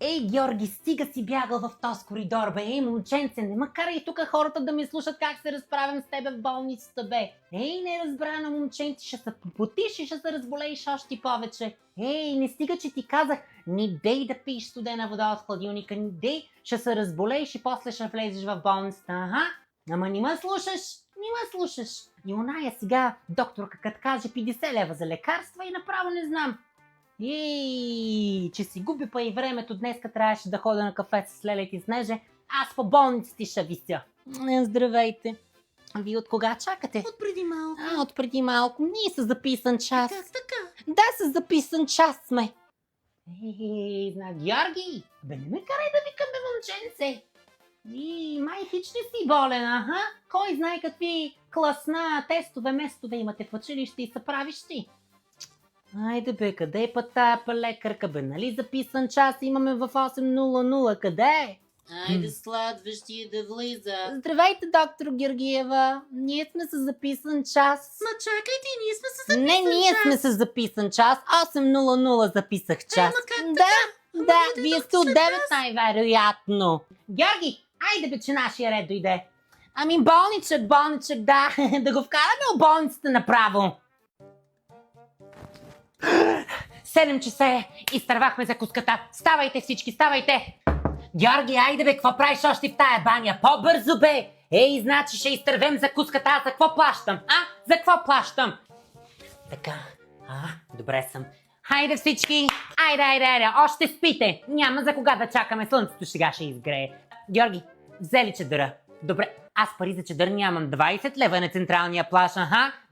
Ей, Георги, стига си бягал в този коридор, бе. Ей, момченце, не ма карай тук хората да ме слушат как се разправям с тебе в болницата, бе. Ей, неразбрана момченце, ще се попотиш и ще се разболееш още повече. Ей, не стига, че ти казах, не дей да пиеш студена вода от хладилника, не дей, ще се разболееш и после ще влезеш в болницата, ага. Ама не ме слушаш, не ме слушаш. И оная сега докторка като каже 50 лева за лекарства и направо не знам. Че си губи па и времето, днеска трябваше да ходя на кафе с Лелет и Снеже, аз по болниците ще вися. Здравейте. Вие от кога чакате? От преди малко. От преди малко. Ние са записан час. Как така? Да, с записан час сме. Георги, бе не ме карай да викам, бе, момченце. Май хич не си болен, аха? Кой знае какви класна тестове, местове имате в училище и са правиш ти? Айде бе, къде е път тая лекарка, бе, нали записан час имаме в 8:00, къде е? Айде следващия да влиза. Здравейте, доктор Георгиева, ние сме с записан час. Ма чакайте, ние сме с записан Не, ние час. сме с записан час, 8:00 записах час. Ама как Да, Ама да, дойде вие тук сте от след 9 нас. най-вероятно. Георги, айде бе, че нашия ред дойде. Ами болничък, да, да го вкараме в болницата направо. 7 часа е, изтървахме закуската. Ставайте всички, ставайте! Георги, айде бе, какво правиш още в тая баня? По-бързо бе! Ей, значи ще изтървем закуската, аз за какво плащам? За какво плащам? Така, добре съм. Хайде всички! Айде, още спите! Няма за кога да чакаме, слънцето сега ще изгрее. Георги, взели чедъра. Добре, аз пари за чедър нямам. 20 лева на централния плаж,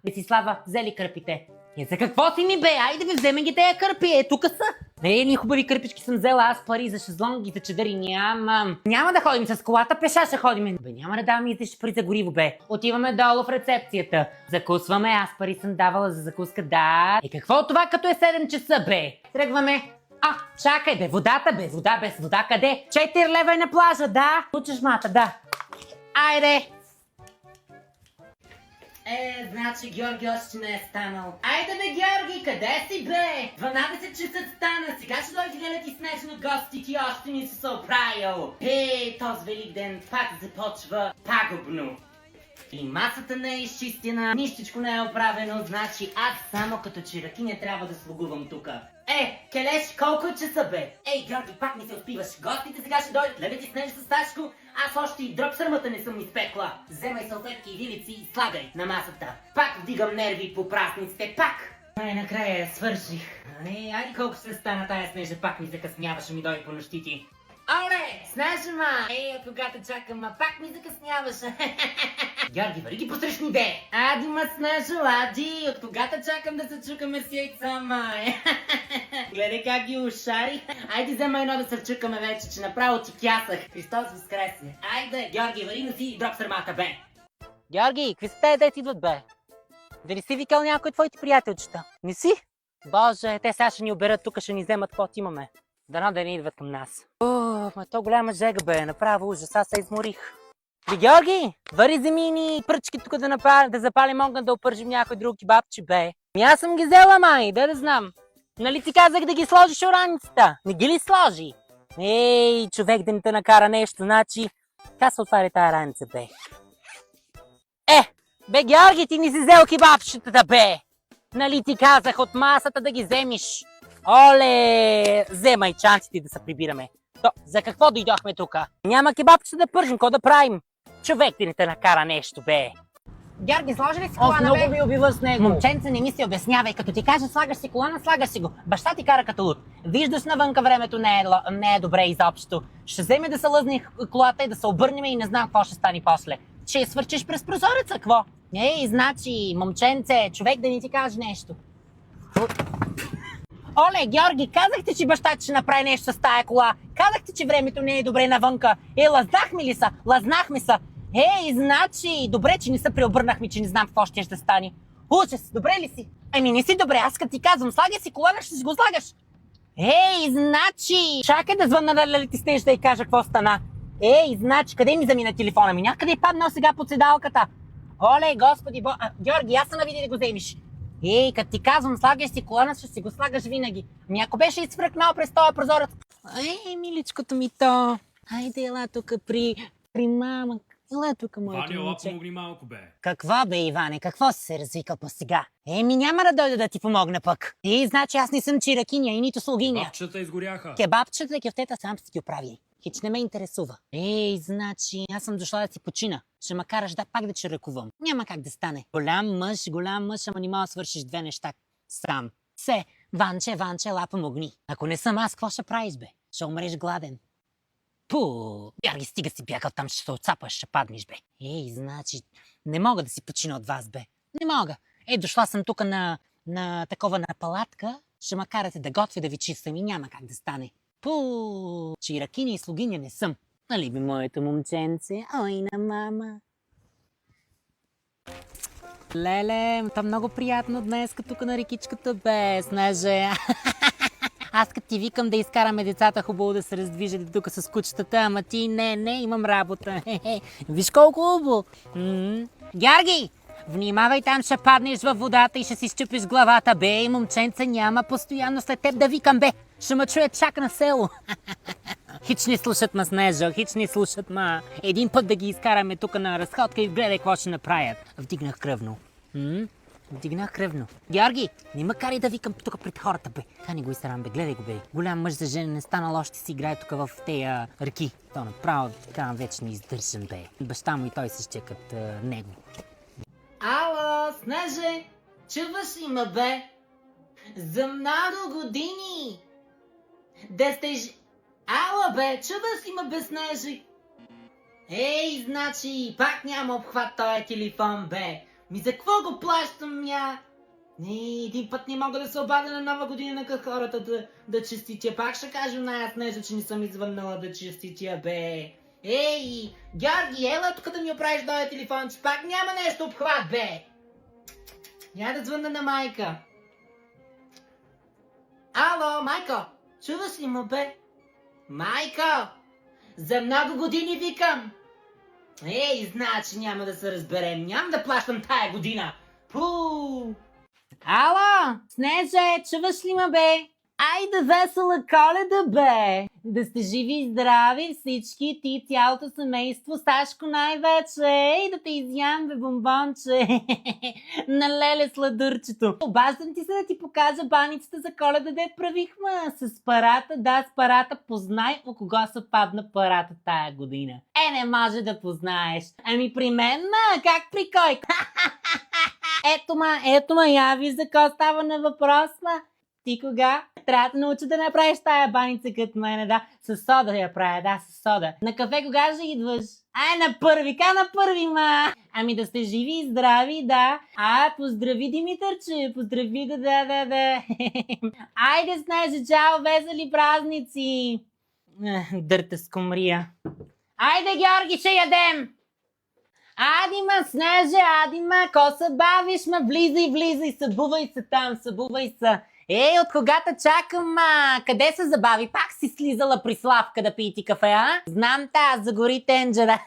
Десислава, взели кърпите. За какво си ми бе? Айде бе, вземе ги тея кърпи, тука са. Ни хубави кърпички съм взела, аз пари за шезлонгите чедъри нямам. Няма да ходим с колата, пеша ще ходим. Бе, няма да даваме излишни пари за гориво, бе. Отиваме долу в рецепцията. Закусваме, аз пари съм давала за закуска, да. Какво от това, като е 7 часа, бе? Тръгваме. Чакай, бе, водата, бе, вода без вода, къде? 4 лева е на плажа, да. Учиш мата, да. Айде. Значи Георги още не е станал. Айде бе, Георги, къде си бе? 12 часа стана, сега ще дойде Лелет и Снежно гости, ти още не си се оправил. Този велик ден пак започва пагубно. И масата не е изчистена, нищичко не е оправено, значи аз само като чиракиня трябва да слугувам тука. Келеш, колко часа бе? Георги, пак не се успиваш. Гостите сега ще дойдат, Лелет и Снеж с Сташко. Аз още и дроб сърмата не съм изпекла. Вземай салфетки и вилици и слагай на масата. Пак вдигам нерви по празниците, пак. Накрая свърших. Айде колко се стана тая Снежа, пак ми закъсняваше, ми дойде по нощити. Оле, Снежа, от когато чакам, пак ми закъсняваш. Георги, вари ги посрещни, бе! Ади, Снежо, ади, от когато чакам да се чукаме с яйца, Гледай как ги ушари. Айде, взема едно да се вчукаме вече, че направо ти кясах. Христос възкресне. Айде, Георги, вари носи дроб сърмата, бе! Георги, какви са те дете идват, бе? Дали си викал някой твоите приятелчета? Не си? Боже, те сега ще ни оберат, тук ще ни вземат каквото имаме. Дано да не идват към нас. То голяма жега, бе, направо ужас, аз се изморих. Георги, вари вземи ни пръчки тук да запалим огън, да опържим някой друг кебабче, бе. Аз съм ги взела, май, да знам. Нали ти казах да ги сложиш ораницата? Не ги ли сложи? Човек да не те накара нещо, значи... Как се отваря тая раница, бе? Бе, Георги, ти не си взел кебабчетата, бе! Нали ти казах от масата да ги вземиш? Оле, вземай чанците да се прибираме. За какво дойдохме тука? Няма кебабчета да пържим, какво да правим? Човек ти не те накара нещо, бе. Георги, сложи ли си колана, бе? Много ми убива с него. Момченце, не ми се обяснявай. Като ти кажа слагаш си колана, слагаш си го. Баща ти кара като луд. Виждаш навънка времето не е добре изобщо. Ще вземе да се лъзне колата и да се обърнем и не знам какво ще стане после. Ще я свърчиш през прозореца, какво? Значи, момченце, човек да ни ти каже нещо. Оле, Георги, казахте, че баща ти ще направи нещо с тая кола. Казахте, че времето не е добре навънка. Лъзнахме ли са? Лъзнахме са. Значи, добре, че не се преобърнахме, че не знам какво ще стане. Ужас, добре ли си? Не си добре, аз като ти казвам, слагай си колана, ще си го слагаш. Значи, чакай да звънна на Лелет и Снеж да й кажа какво стана. Значи, къде ми замина телефона ми? Някъде е паднал сега под седалката. Оле, господи, Георги, аз съм навиди да го вземеш. Ей, като ти казвам, слагаш си колана, ще си го слагаш винаги. Ами ако беше изфръкнал през този прозорец. Ей, миличкото ми то. Хайде, ела тук при мама. Ела тук, моето Ваня, ела момче. помогни малко, бе. Какво бе, Иване, какво си се развикал по сега? Еми няма да дойда да ти помогна пък. И значи аз не съм чиракиня и нито слугиня. Бабчета изгоряха. Кебабчета, кефтета сам си ги оправи. Хич не ме интересува. Ей, значи, аз съм дошла да си почина. Ще ма караш пак да чиракувам. Няма как да стане. Голям мъж, ама не мога да свършиш две неща сам. Ванче, ела помогни. Ако не съм аз, какво ще правиш, бе? Ще умреш гладен. Пу, Георги, стига си бягал там, ще се отцапаш, ще паднеш, бе. Ей, значи, не мога да си почина от вас, бе. Не мога. Дошла съм тук на такова на палатка, ще ма карате да готвя, да ви чистам и няма как да стане. Пу, чиракиня и слугиня не съм. Нали би моето момченце? Ой, на мама. Леле, то много приятно днес, тук на рекичката, бе, Снеже. Аз като ти викам да изкараме децата, хубаво да се раздвижат тук с кучетата, ама ти не, имам работа. Виж колко хубаво. Георги, внимавай, там ще паднеш във водата и ще си щупиш главата, бе, момченце, няма постоянно след теб да викам, бе. Ще ме чуят чак на село. Хич не слушат ма, Снежо, хич не слушат ма. Един път да ги изкараме тук на разходка и гледай какво ще направят. Вдигнах кръвно. Вдигнах кръвно. Георги, не ма карай да викам тук пред хората, бе. Кани го изсарам, бе, гледай го, бе. Голям мъж за жена не станал, още си играе тук в тея ръки. То направо, така, вече не издържам, бе. Баща му и той се ще като него. Ало, Снеже, чуваш ли ме, бе? За много години. Да сте Ало, бе, чуваш ли ме, бе, Снежи? Ей, значи, пак няма обхват този телефон, бе. Ми за какво го плащам я? Един път не мога да се обадя на нова година на хората да честитя. Пак ще кажа на Снежа, че не съм извъннала да честитя, бе. Ей, Георги, ела тук да ми оправиш този телефон, че пак няма нещо обхват, бе. Я да звънна на майка. Ало, майко, чуваш ли ме, бе? Майко, за много години викам. Ей, значи няма да се разберем, няма да плащам тая година. Пу! Ало, Снеже, чуваш ли ме, бе? Айде весела Коледа, бе! Да сте живи и здрави всички, ти цялото семейство, Сашко най-вече. Ей, да те изям, бе, бомбонче. На леле сладурчето. Обаждам ти се да ти покажа баницата за Коледа, де правихме. С парата, да, с парата. Познай у кого се падна парата тая година. Не може да познаеш. Ами при мен, как при кой? Ето ма, я виж за какво става на въпрос, ма. Ти кога? Трябва да науча да направиш тая баница като мене, да. С сода я правя, да, с сода. На кафе кога ще идваш? На първи, ма. Ами да сте живи и здрави, да. Поздрави Димитърче, поздрави го, да. Айде, Снеже, чао, весели празници. Дърта скумрия. Айде, Георги, ще ядем. Адима, Снеже, адима, ко се бавиш, ма, влизай, събувай се там, събувай се. Ей, от когато чакам, къде се забави? Пак си слизала при Славка да пий ти кафе, а? Знам загори тенджера.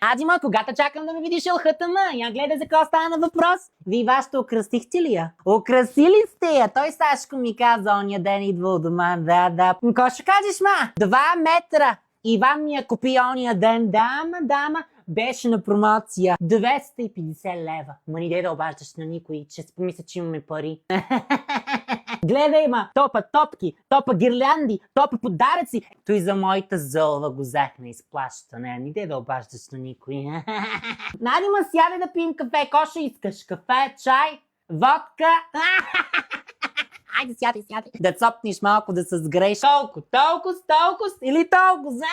Адима, когато чакам да ме видиш елхата, я гледай за какво стана въпрос. Вие вашето украсихте ли я? Украсили сте я? Той Сашко ми каза, ония ден идва у дома, да. Ко ще кажеш, 2 метра. Иван ми я купи ония ден, дама. Беше на промоция 250 лева. Ма не да обаждаш на никой, че си помисля, че имаме пари. Гледай, топа топки, топа гирлянди, топа подаръци. Той за моята зълва го взех на изплащане. Не да обаждаш на никой. Надима, сядай да пием кафе. Ко ще искаш? Кафе, чай, водка? Айде, сядай. Да цопнеш малко, да се сгрееш. Толкова или толкова.